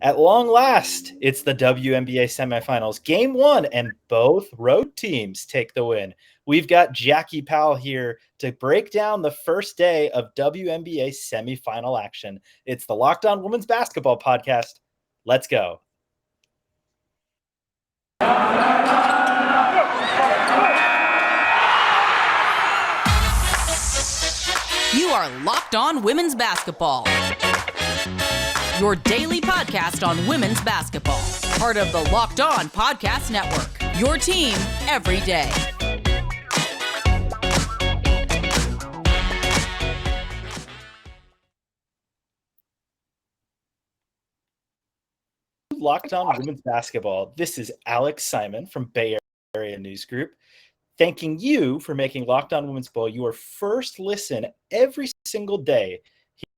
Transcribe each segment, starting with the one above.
At long last, it's the WNBA semifinals, game one, and both road teams take the win. We've got Jackie Powell here to break down the first day of WNBA semifinal action. It's the Locked On Women's Basketball Podcast. Let's go. You are Locked On Women's Basketball, your daily podcast on women's basketball. Part of the Locked On Podcast Network, your team every day. Locked On Women's Basketball. This is Alex Simon from Bay Area News Group, thanking you for making Locked On Women's Ball your first listen every single day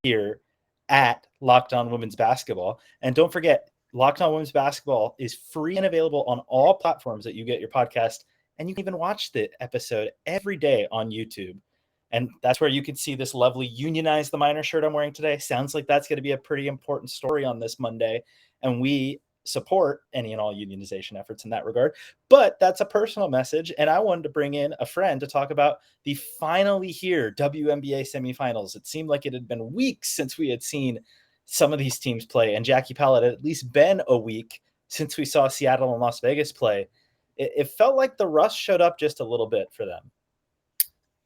here at Locked On Women's Basketball. And don't forget, Locked On Women's Basketball is free and available on all platforms that you get your podcast. And you can even watch the episode every day on YouTube. And that's where you can see this lovely Unionize the Minor shirt I'm wearing today. Sounds like that's going to be a pretty important story on this Monday. And we support any and all unionization efforts in that regard. But that's a personal message. And I wanted to bring in a friend to talk about the finally here WNBA semifinals. It seemed like it had been weeks since we had seen some of these teams play. And Jackie Powell had at least been a week since we saw Seattle and Las Vegas play. It felt like the rust showed up just a little bit for them.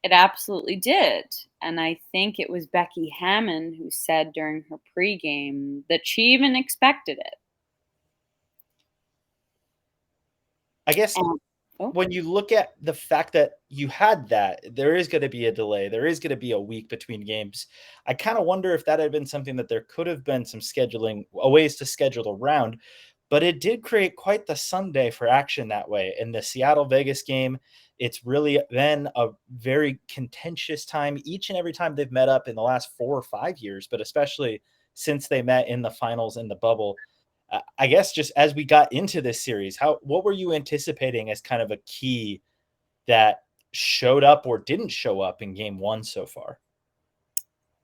It absolutely did. And I think it was Becky Hammon who said during her pregame that she even expected it. I guess when you look at the fact that you had that, there is going to be a delay. There is going to be a week between games. I kind of wonder if that had been something that there could have been some scheduling, ways to schedule around. But it did create quite the Sunday for action that way. In the Seattle-Vegas game, it's really been a very contentious time each and every time they've met up in the last 4 or 5 years, but especially since they met in the finals in the bubble. I guess just as we got into this series, what were you anticipating as kind of a key that showed up or didn't show up in game one so far?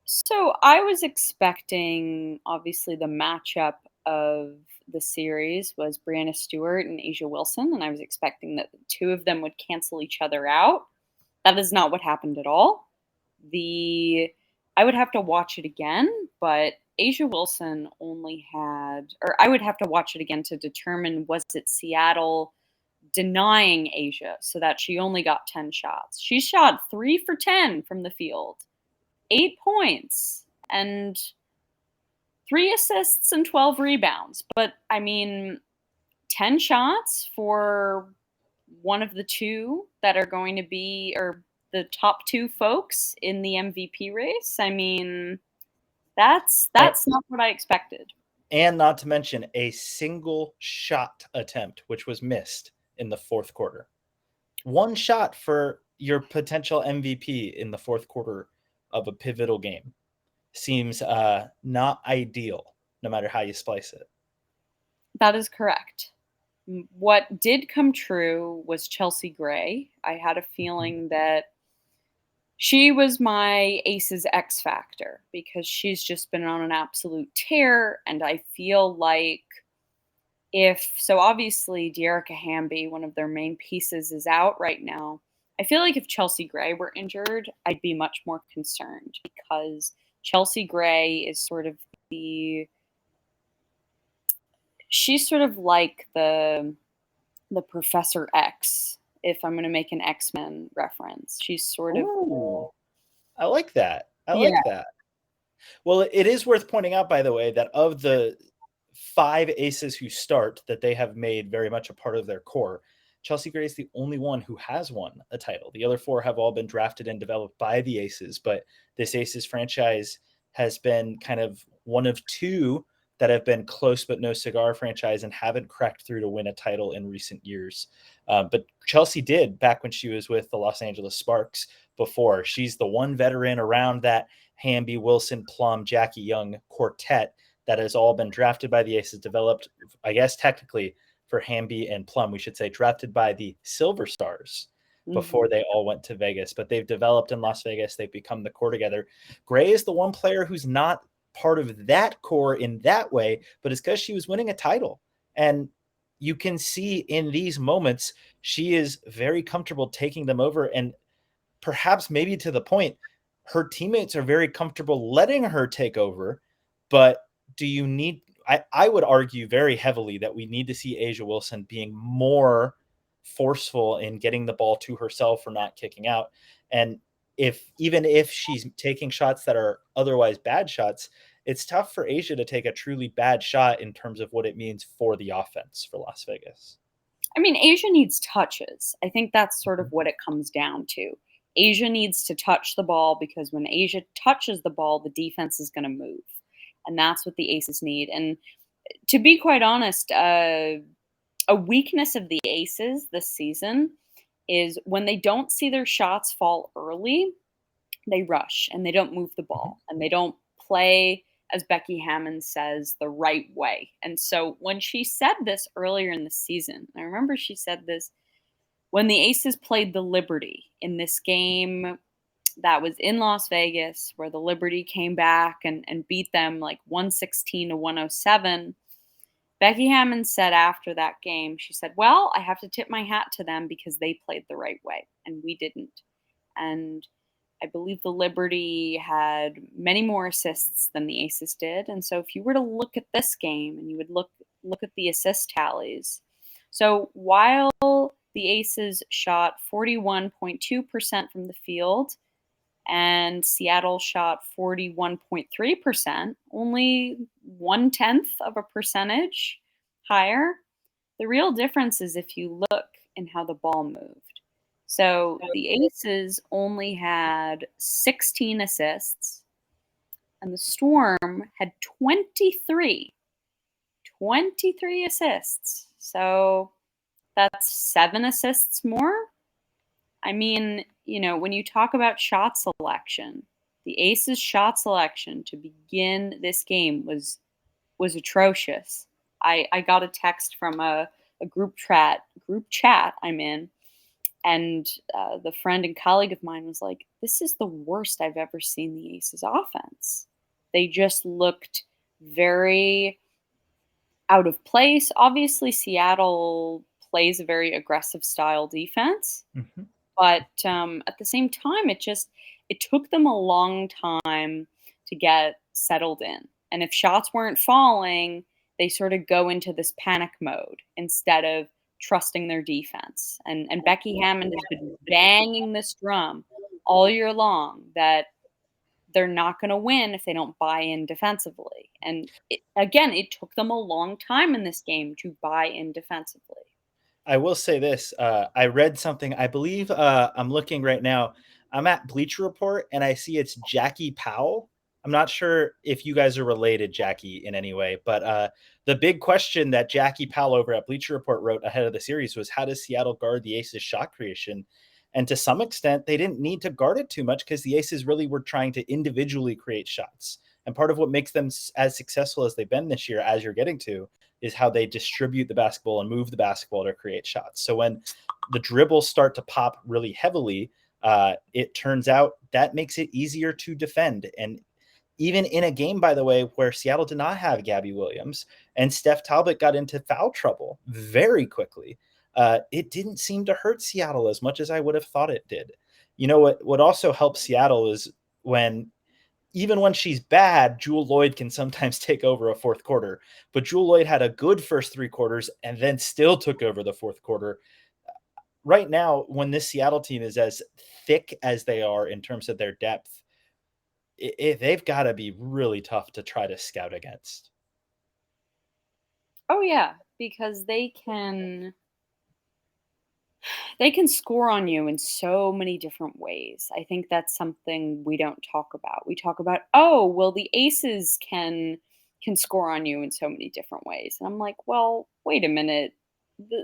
So I was expecting, obviously, the matchup of the series was Brianna Stewart and A'ja Wilson, and I was expecting that the two of them would cancel each other out. That is not what happened at all. I would have to watch it again, but A'ja Wilson only had, or I would have to watch it again to determine, was it Seattle denying A'ja so that she only got 10 shots? She shot 3 for 10 from the field, 8 points, and 3 assists and 12 rebounds. But, I mean, 10 shots for one of the two that are going to be, or the top 2 folks in the MVP race. I mean, that's not what I expected. And not to mention a single shot attempt, which was missed in the fourth quarter. 1 shot for your potential MVP in the fourth quarter of a pivotal game seems not ideal, no matter how you splice it. That is correct. What did come true was Chelsea Gray. I had a feeling that she was my Aces X factor because she's just been on an absolute tear. And I feel like so obviously Dearica Hamby, one of their main pieces, is out right now. I feel like if Chelsea Gray were injured, I'd be much more concerned because Chelsea Gray is sort of she's sort of like the Professor X, if I'm going to make an X-Men reference. She's sort of... Ooh, I like that. I like that. Well, it is worth pointing out, by the way, that of the 5 aces who start that they have made very much a part of their core, Chelsea Gray is the only one who has won a title. The other 4 have all been drafted and developed by the Aces, but this Aces franchise has been kind of one of 2 that have been close but no cigar franchise and haven't cracked through to win a title in recent years. But Chelsea did back when she was with the Los Angeles Sparks before. She's the one veteran around that Hamby, Wilson, Plum, Jackie Young quartet that has all been drafted by the Aces, developed, I guess technically for Hamby and Plum, we should say drafted by the Silver Stars before they all went to Vegas, but they've developed in Las Vegas. They've become the core together. Gray is the one player who's not part of that core in that way, but it's because she was winning a title. And you can see in these moments, she is very comfortable taking them over. And perhaps maybe to the point, her teammates are very comfortable letting her take over. But do you need, I would argue very heavily that we need to see A'ja Wilson being more forceful in getting the ball to herself or not kicking out. And even if she's taking shots that are otherwise bad shots, it's tough for A'ja to take a truly bad shot in terms of what it means for the offense for Las Vegas. I mean, A'ja needs touches. I think that's sort of what it comes down to. A'ja needs to touch the ball because when A'ja touches the ball, the defense is going to move. And that's what the Aces need. And to be quite honest, a weakness of the Aces this season is when they don't see their shots fall early, they rush and they don't move the ball and they don't play, as Becky Hammon says, the right way. And so when she said this earlier in the season, I remember she said this when the Aces played the Liberty in this game that was in Las Vegas, where the Liberty came back and beat them like 116 to 107. Becky Hammon said after that game, she said, well, I have to tip my hat to them because they played the right way and we didn't. And I believe the Liberty had many more assists than the Aces did. And so if you were to look at this game and you would look at the assist tallies. So while the Aces shot 41.2% from the field and Seattle shot 41.3%, only 1/10 of a percentage higher. The real difference is if you look in how the ball moved. So the Aces only had 16 assists, and the Storm had 23 assists. So that's 7 assists more. I mean, when you talk about shot selection, the Aces' shot selection to begin this game was atrocious. I got a text from a group chat I'm in, and the friend and colleague of mine was like, "This is the worst I've ever seen the Aces' offense." They just looked very out of place. Obviously, Seattle plays a very aggressive style defense. Mm-hmm. But at the same time, it took them a long time to get settled in. And if shots weren't falling, they sort of go into this panic mode instead of trusting their defense. And Becky Hammon has been banging this drum all year long that they're not going to win if they don't buy in defensively. And it took them a long time in this game to buy in defensively. I will say this. I read something. I believe I'm looking right now. I'm at Bleacher Report, and I see it's Jackie Powell. I'm not sure if you guys are related, Jackie, in any way, but the big question that Jackie Powell over at Bleacher Report wrote ahead of the series was, how does Seattle guard the Aces' shot creation? And to some extent, they didn't need to guard it too much because the Aces really were trying to individually create shots. And part of what makes them as successful as they've been this year, as you're getting to, is how they distribute the basketball and move the basketball to create shots. So when the dribbles start to pop really heavily, it turns out that makes it easier to defend. And even in a game, by the way, where Seattle did not have Gabby Williams and Steph Talbot got into foul trouble very quickly, it didn't seem to hurt Seattle as much as I would have thought it did. You know what also helps Seattle is even when she's bad, Jewel Lloyd can sometimes take over a fourth quarter. But Jewel Lloyd had a good first 3 quarters and then still took over the fourth quarter. Right now, when this Seattle team is as thick as they are in terms of their depth, they've got to be really tough to try to scout against. Oh, yeah, because they can score on you in so many different ways. I think that's something we don't talk about. We talk about, oh, well, the Aces can score on you in so many different ways. And I'm like, well, wait a minute.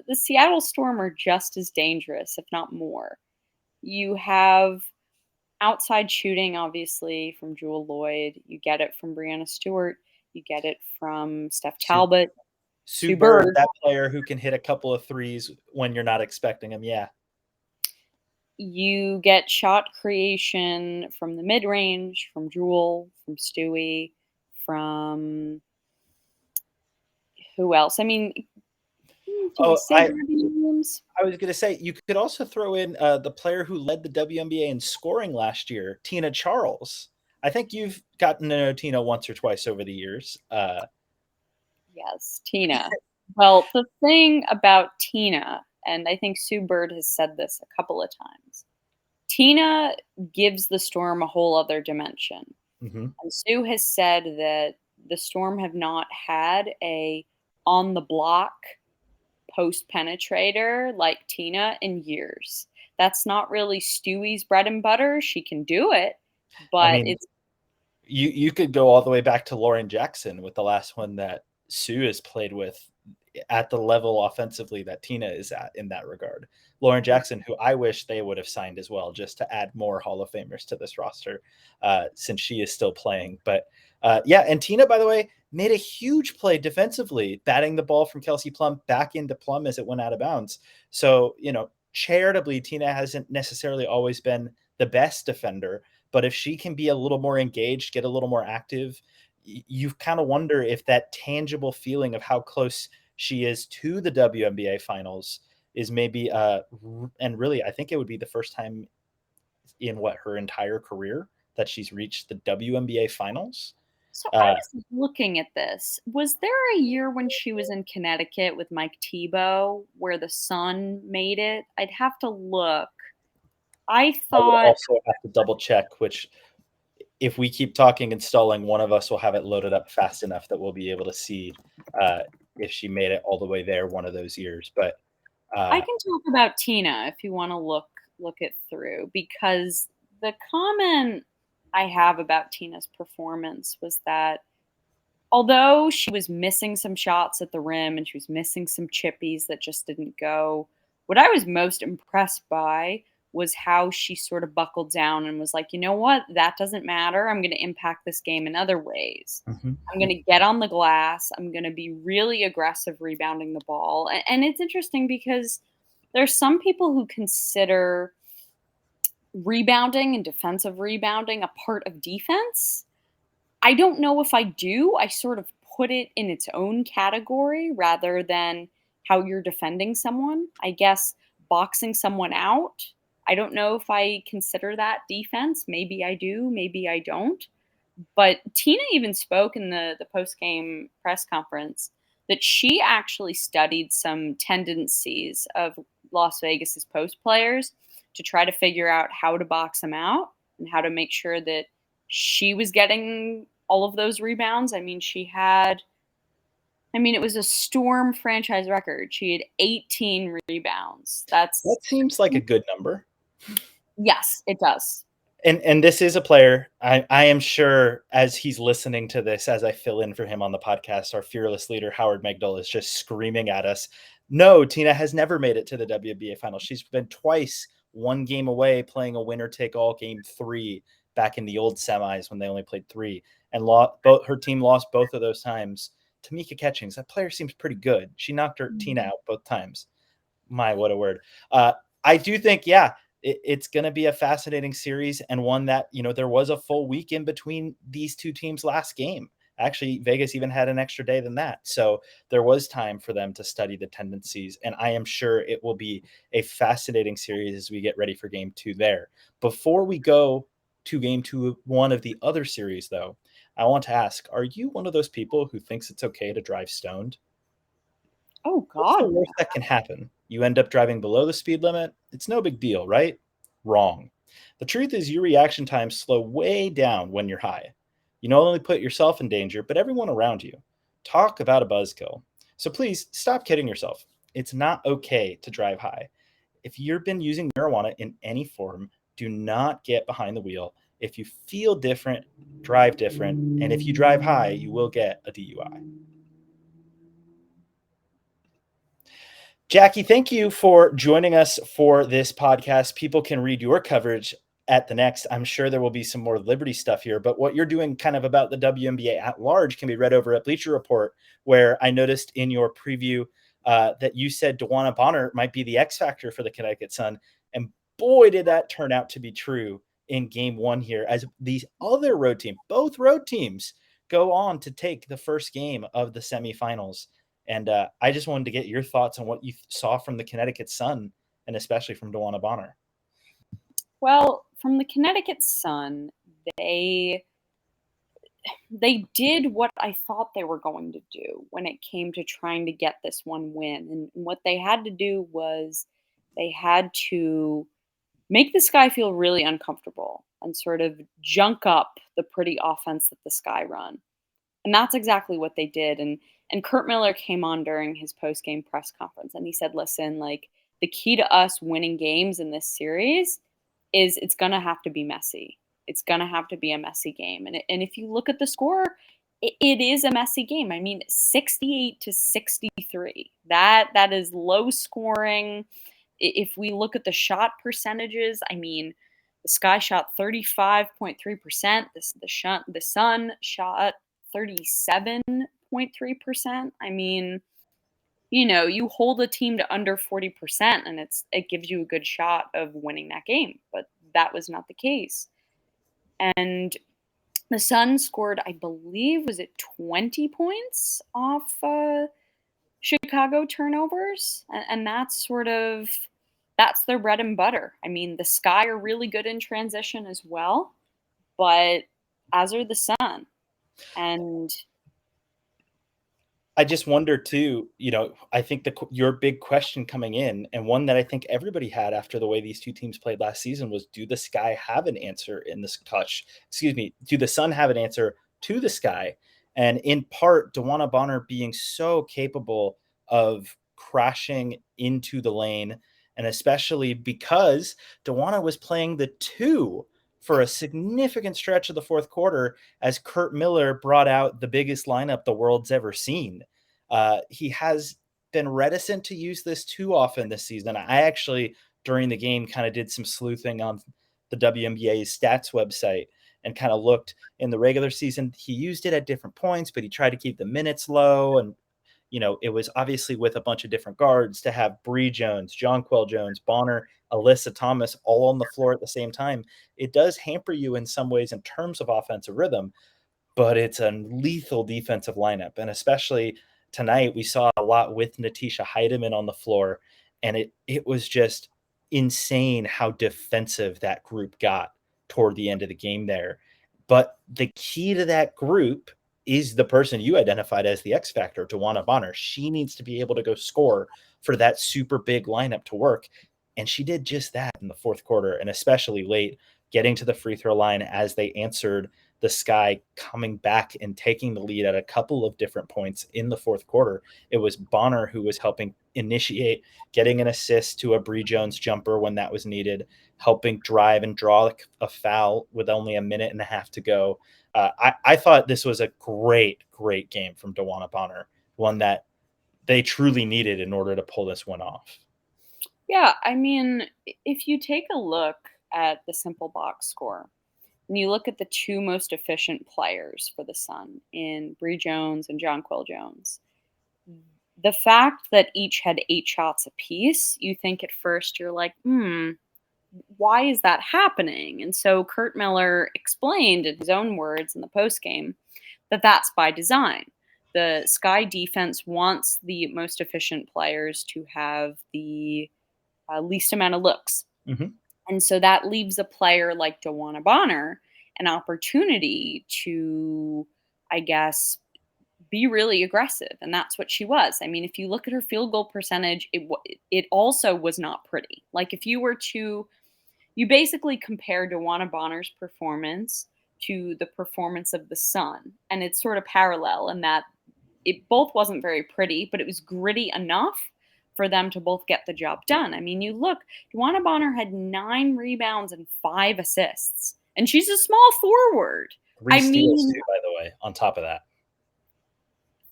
The Seattle Storm are just as dangerous, if not more. You have outside shooting, obviously, from Jewel Lloyd. You get it from Breanna Stewart. You get it from Steph Talbot. Sue Bird, that player who can hit a couple of threes when you're not expecting them. Yeah. You get shot creation from the mid-range, from Jewel, from Stewie, from who else? I mean, can we Oh, say names? I was going to say, you could also throw in the player who led the WNBA in scoring last year, Tina Charles. I think you've gotten to know Tina once or twice over the years. Yes, Tina. Well, the thing about Tina, and I think Sue Bird has said this a couple of times, Tina gives the Storm a whole other dimension. Mhm. And Sue has said that the Storm have not had a on the block post penetrator like Tina in years. That's not really Stewie's bread and butter. She can do it, I but mean, it's you could go all the way back to Lauren Jackson with the last one that Sue has played with at the level offensively that Tina is at in that regard. Lauren Jackson, who I wish they would have signed as well, just to add more Hall of Famers to this roster, since she is still playing. But yeah, and Tina, by the way, made a huge play defensively, batting the ball from Kelsey Plum back into Plum as it went out of bounds. So, charitably, Tina hasn't necessarily always been the best defender, but if she can be a little more engaged, get a little more active, you kind of wonder if that tangible feeling of how close she is to the WNBA finals is maybe and really I think it would be the first time in her entire career that she's reached the WNBA finals. so I was looking at this. Was there a year when she was in Connecticut with Mike Tebow where the Sun made it? I'd have to look. I I would thought also have to double check, which if we keep talking and stalling, one of us will have it loaded up fast enough that we'll be able to see if she made it all the way there one of those years. But I can talk about Tina if you want to look it through, because the comment I have about Tina's performance was that although she was missing some shots at the rim and she was missing some chippies that just didn't go, what I was most impressed by was how she sort of buckled down and was like, you know what? That doesn't matter. I'm going to impact this game in other ways. Mhm. I'm going to get on the glass. I'm going to be really aggressive rebounding the ball. And it's interesting because there's some people who consider rebounding and defensive rebounding a part of defense. I don't know if I do. I sort of put it in its own category rather than how you're defending someone. I guess boxing someone out. I don't know if I consider that defense. Maybe I do, maybe I don't. But Tina even spoke in the post game press conference that she actually studied some tendencies of Las Vegas's post players to try to figure out how to box them out and how to make sure that she was getting all of those rebounds. It was a Storm franchise record. She had 18 rebounds. That seems like a good number. Yes, it does. And this is a player, I am sure, as he's listening to this, as I fill in for him on the podcast, our fearless leader, Howard Megdal, is just screaming at us. No, Tina has never made it to the WNBA final. She's been twice, one game away, playing a winner-take-all game 3 back in the old semis when they only played 3. And her team lost both of those times. Tamika Catchings, that player seems pretty good. She knocked Tina out both times. My, what a word. I do think, yeah, it's going to be a fascinating series, and one that, there was a full week in between these two teams' last game. Actually, Vegas even had an extra day than that. So there was time for them to study the tendencies, and I am sure it will be a fascinating series as we get ready for game 2 there. Before we go to game 2, one of the other series, though, I want to ask, are you one of those people who thinks it's okay to drive stoned? Oh, What's the God. worst that can happen? You end up driving below the speed limit? It's no big deal, right? Wrong. The truth is your reaction times slow way down when you're high. You not only put yourself in danger, but everyone around you. Talk about a buzzkill. So please stop kidding yourself. It's not okay to drive high. If you've been using marijuana in any form, do not get behind the wheel. If you feel different, drive different. And if you drive high, you will get a DUI. Jackie, thank you for joining us for this podcast. People can read your coverage at the next. I'm sure there will be some more Liberty stuff here, but what you're doing kind of about the WNBA at large can be read over at Bleacher Report, where I noticed in your preview that you said DeWanna Bonner might be the X factor for the Connecticut Sun. And boy, did that turn out to be true in game 1 here, as these other road teams, both road teams, go on to take the first game of the semifinals. And I just wanted to get your thoughts on what you saw from the Connecticut Sun, and especially from DeWanna Bonner. Well, from the Connecticut Sun, they did what I thought they were going to do when it came to trying to get this one win. And what they had to do was they had to make the Sky feel really uncomfortable and sort of junk up the pretty offense that the Sky run. And that's exactly what they did. And Kurt Miller came on during his post-game press conference and he said, listen, like, the key to us winning games in this series is it's going to have to be messy. It's going to have to be a messy game. And if you look at the score, it is a messy game. I mean, 68-63. That is low scoring. If we look at the shot percentages, I mean, the Sky shot 35.3%. The Sun shot 37.3%. I mean, you hold a team to under 40% and it gives you a good shot of winning that game. But that was not the case. And the Sun scored, I believe, was it 20 points off Chicago turnovers? And that's their bread and butter. I mean, the Sky are really good in transition as well, but as are the Sun. And I just wonder too, I think your big question coming in, and one that I think everybody had after the way these two teams played last season, was, do the Sky have an answer in this touch? Excuse me. Do the Sun have an answer to the Sky? And in part, DeWanna Bonner being so capable of crashing into the lane, and especially because DeWanna was playing the 2 for a significant stretch of the fourth quarter as Kurt Miller brought out the biggest lineup the world's ever seen. He has been reticent to use this too often this season. I actually, during the game, kind of did some sleuthing on the WNBA's stats website and kind of looked in the regular season. He used it at different points, but he tried to keep the minutes low. And, it was obviously with a bunch of different guards to have Bree Jones, Jonquel Jones, Bonner, Alyssa Thomas all on the floor at the same time. It does hamper you in some ways in terms of offensive rhythm, but it's a lethal defensive lineup. And especially tonight, we saw a lot with Natisha Heidemann on the floor, and it was just insane how defensive that group got toward the end of the game there. But the key to that group is the person you identified as the X factor, DeWanna Bonner. She needs to be able to go score for that super big lineup to work. And she did just that in the fourth quarter, and especially late, getting to the free throw line as they answered the Sky coming back and taking the lead at a couple of different points in the fourth quarter. It was Bonner who was helping initiate, getting an assist to a Bree Jones jumper when that was needed, helping drive and draw a foul with only a minute and a half to go. I thought this was a great, great game from DeWanna Bonner, one that they truly needed in order to pull this one off. yeah, I mean, if you take a look at the simple box score, and you look at the two most efficient players for the Sun in Bree Jones and Jonquel Jones, the fact that each had 8 shots apiece, you think at first you're like, why is that happening? And so Kurt Miller explained in his own words in the postgame that that's by design. The Sky defense wants the most efficient players to have the least amount of looks. Mm-hmm. And so that leaves a player like DeWanna Bonner an opportunity to, I guess, be really aggressive. And that's what she was. I mean, if you look at her field goal percentage, it also was not pretty. Like, if you were to, you basically compare DeWanna Bonner's performance to the performance of the Sun. And it's sort of parallel in that it both wasn't very pretty, but it was gritty enough for them to both get the job done. I mean, you look, DeWanna Bonner had 9 rebounds and 5 assists, and she's a small forward. 3 steals too, by the way, on top of that.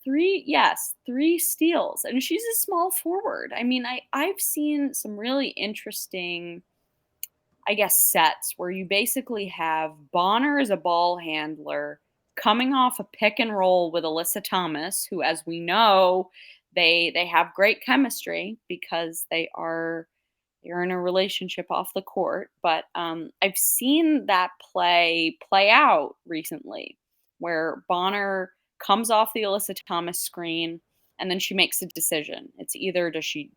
3 steals, and she's a small forward. I mean, I've seen some really interesting, I guess, sets where you basically have Bonner as a ball handler coming off a pick and roll with Alyssa Thomas, who, as we know, they have great chemistry because they're in a relationship off the court. But I've seen that play out recently where Bonner comes off the Alyssa Thomas screen and then she makes a decision. It's either does she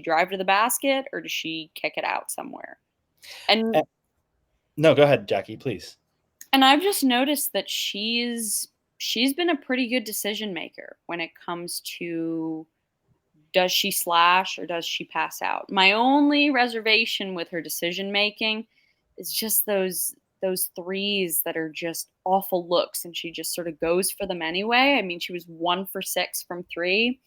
drive to the basket or does she kick it out somewhere? And No, go ahead, Jackie, please. and I've just noticed that she's been a pretty good decision maker when it comes to does she slash or does she pass out. My only reservation with her decision making is just those threes that are just awful looks and she just sort of goes for them anyway. I mean, she was 1 for 6 from 3.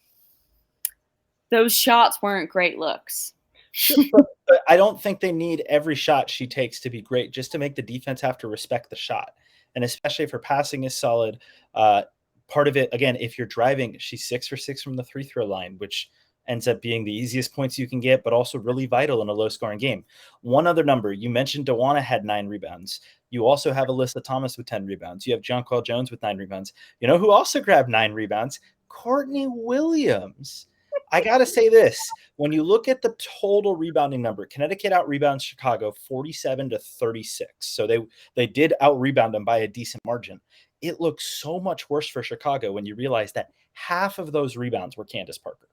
Those shots weren't great looks. Sure, but I don't think they need every shot she takes to be great, just to make the defense have to respect the shot. And especially if her passing is solid, part of it, again, if you're driving, she's 6 for 6 from the free throw line, which ends up being the easiest points you can get, but also really vital in a low scoring game. One other number, you mentioned Dawana had 9 rebounds. You also have Alyssa Thomas with 10 rebounds. You have Jonquel Jones with 9 rebounds. You know who also grabbed 9 rebounds? Courtney Williams. I got to say this. When you look at the total rebounding number, Connecticut out-rebounds Chicago 47-36. So they did out-rebound them by a decent margin. It looks so much worse for Chicago when you realize that half of those rebounds were Candace Parker.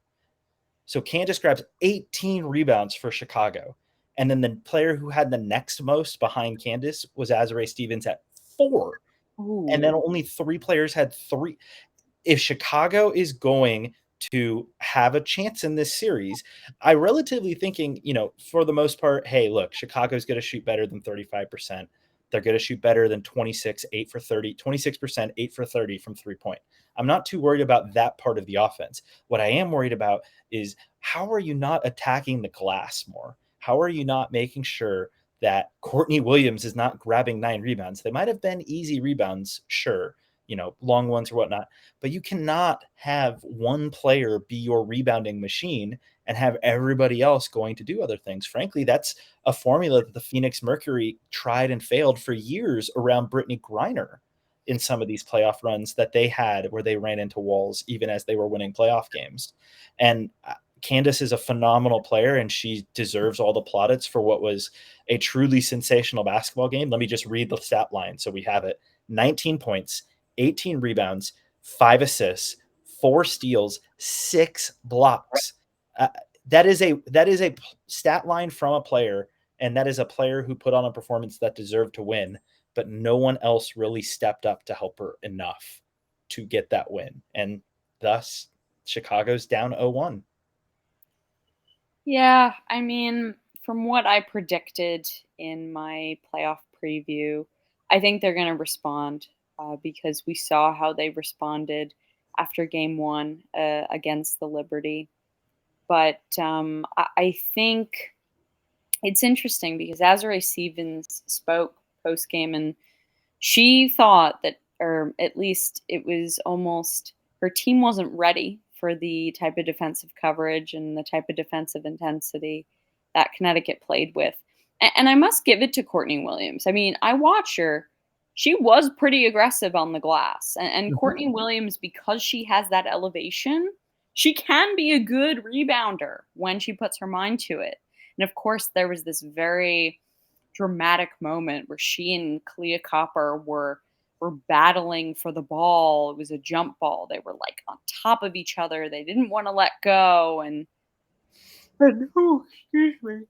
So Candace grabs 18 rebounds for Chicago. And then the player who had the next most behind Candace was Azurá Stevens at 4. Ooh. And then only 3 players had 3. If Chicago is going to have a chance in this series, I relatively thinking, for the most part, hey, look, Chicago's going to shoot better than 35%. They're going to shoot better than 26%, 8 for 30 from 3-point. I'm not too worried about that part of the offense. What I am worried about is how are you not attacking the glass more? How are you not making sure that Courtney Williams is not grabbing 9 rebounds? They might have been easy rebounds, sure, long ones or whatnot, but you cannot have one player be your rebounding machine and have everybody else going to do other things. Frankly, that's a formula that the Phoenix Mercury tried and failed for years around Brittany Griner in some of these playoff runs that they had where they ran into walls even as they were winning playoff games. And Candace is a phenomenal player, and she deserves all the plaudits for what was a truly sensational basketball game. Let me just read the stat line so we have it. 19 points, 18 rebounds, 5 assists, 4 steals, 6 blocks. That is a stat line from a player, and that is a player who put on a performance that deserved to win, but no one else really stepped up to help her enough to get that win. And thus, Chicago's down 0-1. Yeah, I mean, from what I predicted in my playoff preview, I think they're going to respond because we saw how they responded after game 1 against the Liberty. But I think it's interesting because Azurá Stevens spoke post-game, and she thought that, or at least it was almost her team wasn't ready for the type of defensive coverage and the type of defensive intensity that Connecticut played with. And I must give it to Courtney Williams. I mean, I watched her. She was pretty aggressive on the glass. And mm-hmm. Courtney Williams, because she has that elevation, she can be a good rebounder when she puts her mind to it. And of course, there was this very dramatic moment where she and Kalia Copper were battling for the ball. It was a jump ball. They were like on top of each other. They didn't want to let go. And oh, excuse me.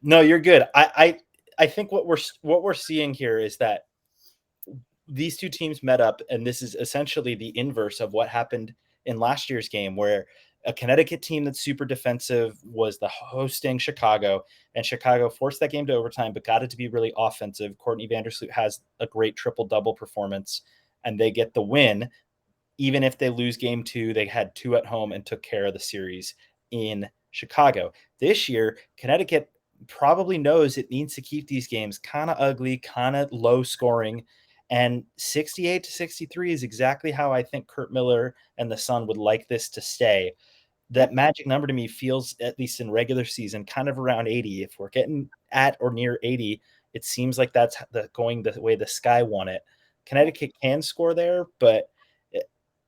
No, you're good. I think what we're seeing here is that these two teams met up, and this is essentially the inverse of what happened in last year's game, where a Connecticut team that's super defensive was the hosting Chicago, and Chicago forced that game to overtime, but got it to be really offensive. Courtney Vandersloot has a great triple-double performance, and they get the win. Even if they lose game 2, they had 2 at home and took care of the series in Chicago. This year, Connecticut probably knows it needs to keep these games kind of ugly, kind of low scoring, and 68-63 is exactly how I think Curt Miller and the Sun would like this to stay. That magic number to me feels, at least in regular season, kind of around 80. If we're getting at or near 80, it seems like that's going the way the sky won it. Connecticut can score there, but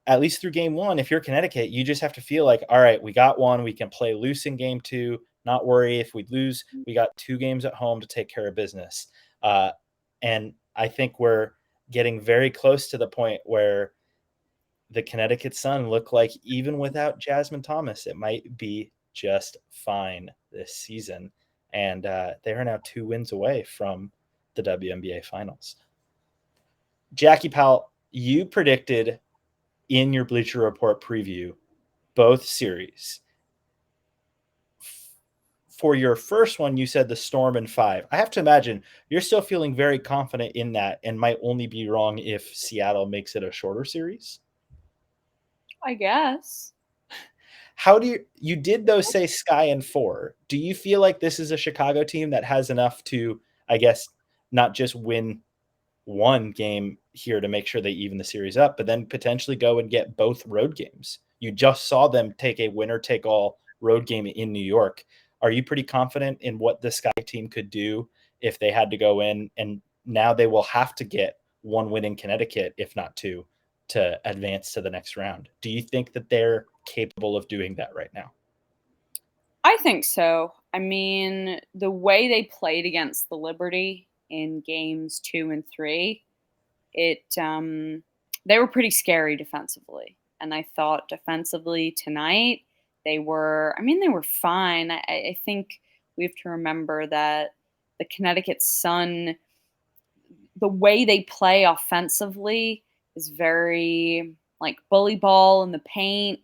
at least through game 1, if you're Connecticut, you just have to feel like, all right, we got 1. We can play loose in game 2, not worry. If we lose, we got 2 games at home to take care of business. And I think we're getting very close to the point where the Connecticut Sun look like even without Jasmine Thomas, it might be just fine this season. And they are now 2 wins away from the WNBA finals. Jackie Powell, you predicted in your Bleacher Report preview both series. For your first one, you said the Storm in 5. I have to imagine you're still feeling very confident in that and might only be wrong if Seattle makes it a shorter series. I guess. How do you did though say Sky in 4? Do you feel like this is a Chicago team that has enough to, I guess, not just win one game here to make sure they even the series up, but then potentially go and get both road games? You just saw them take a winner take all road game in New York. Are you pretty confident in what the Sky team could do if they had to go in, and now they will have to get one win in Connecticut, if not 2, to advance to the next round? Do you think that they're capable of doing that right now? I think so. I mean, the way they played against the Liberty in games 2 and 3, they were pretty scary defensively. And I thought defensively tonight, they were fine. I think we have to remember that the Connecticut Sun, the way they play offensively is very like bully ball in the paint.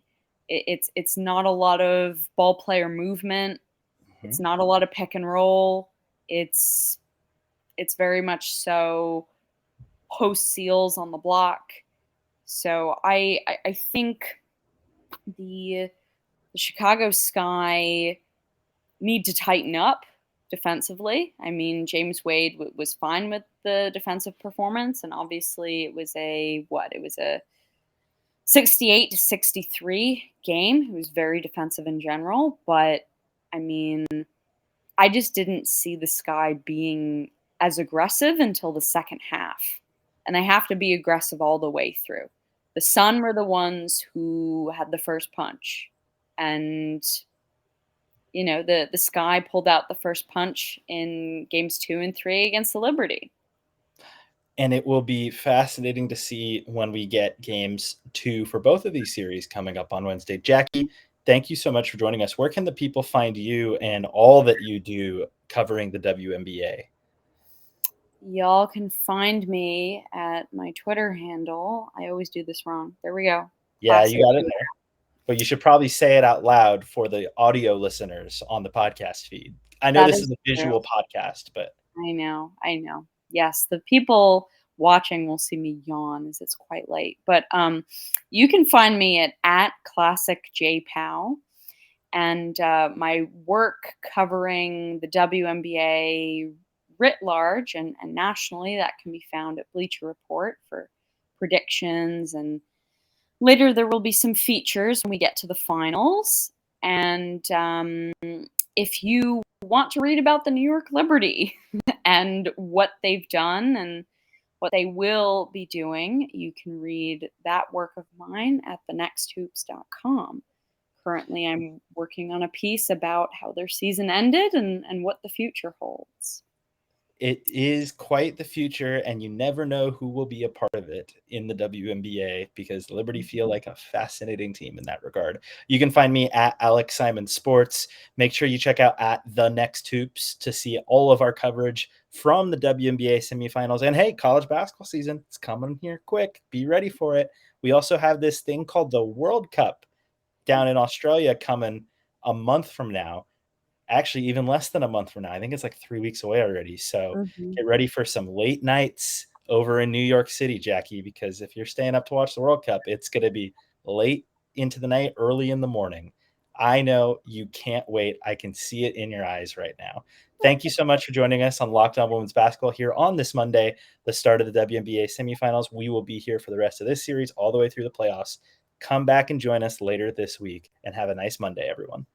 It's not a lot of ball player movement. Mm-hmm. It's not a lot of pick and roll. It's very much so post seals on the block. So I think the Chicago Sky need to tighten up defensively. I mean, James Wade was fine with the defensive performance, and obviously it was a 68-63 game. It was very defensive in general, but I mean, I just didn't see the Sky being as aggressive until the second half. And they have to be aggressive all the way through. The Sun were the ones who had the first punch. And, the Sky pulled out the first punch in games 2 and 3 against the Liberty. And it will be fascinating to see when we get games 2 for both of these series coming up on Wednesday. Jackie, thank you so much for joining us. Where can the people find you and all that you do covering the WNBA? Y'all can find me at my Twitter handle. I always do this wrong. There we go. Yeah, you got it there. But you should probably say it out loud for the audio listeners on the podcast feed. I know this is a visual podcast, but I know. Yes, the people watching will see me yawn as it's quite late. But you can find me at ClassicJPow. And my work covering the WNBA writ large and nationally, that can be found at Bleacher Report for predictions. And later there will be some features when we get to the finals. And if you want to read about the New York Liberty and what they've done and what they will be doing, you can read that work of mine at thenexthoops.com. Currently, I'm working on a piece about how their season ended and what the future holds. It is quite the future, and you never know who will be a part of it in the WNBA because the Liberty feel like a fascinating team in that regard. You can find me at Alex Simon Sports. Make sure you check out at The Next Hoops to see all of our coverage from the WNBA semifinals. And hey, college basketball season, it's coming here quick. Be ready for it. We also have this thing called the World Cup down in Australia coming a month from now. Actually, even less than a month from now. I think it's like 3 weeks away already. So get ready for some late nights over in New York City, Jackie, because if you're staying up to watch the World Cup, it's going to be late into the night, early in the morning. I know you can't wait. I can see it in your eyes right now. Thank you so much for joining us on Locked On Women's Basketball here on this Monday, the start of the WNBA semifinals. We will be here for the rest of this series all the way through the playoffs. Come back and join us later this week, and have a nice Monday, everyone.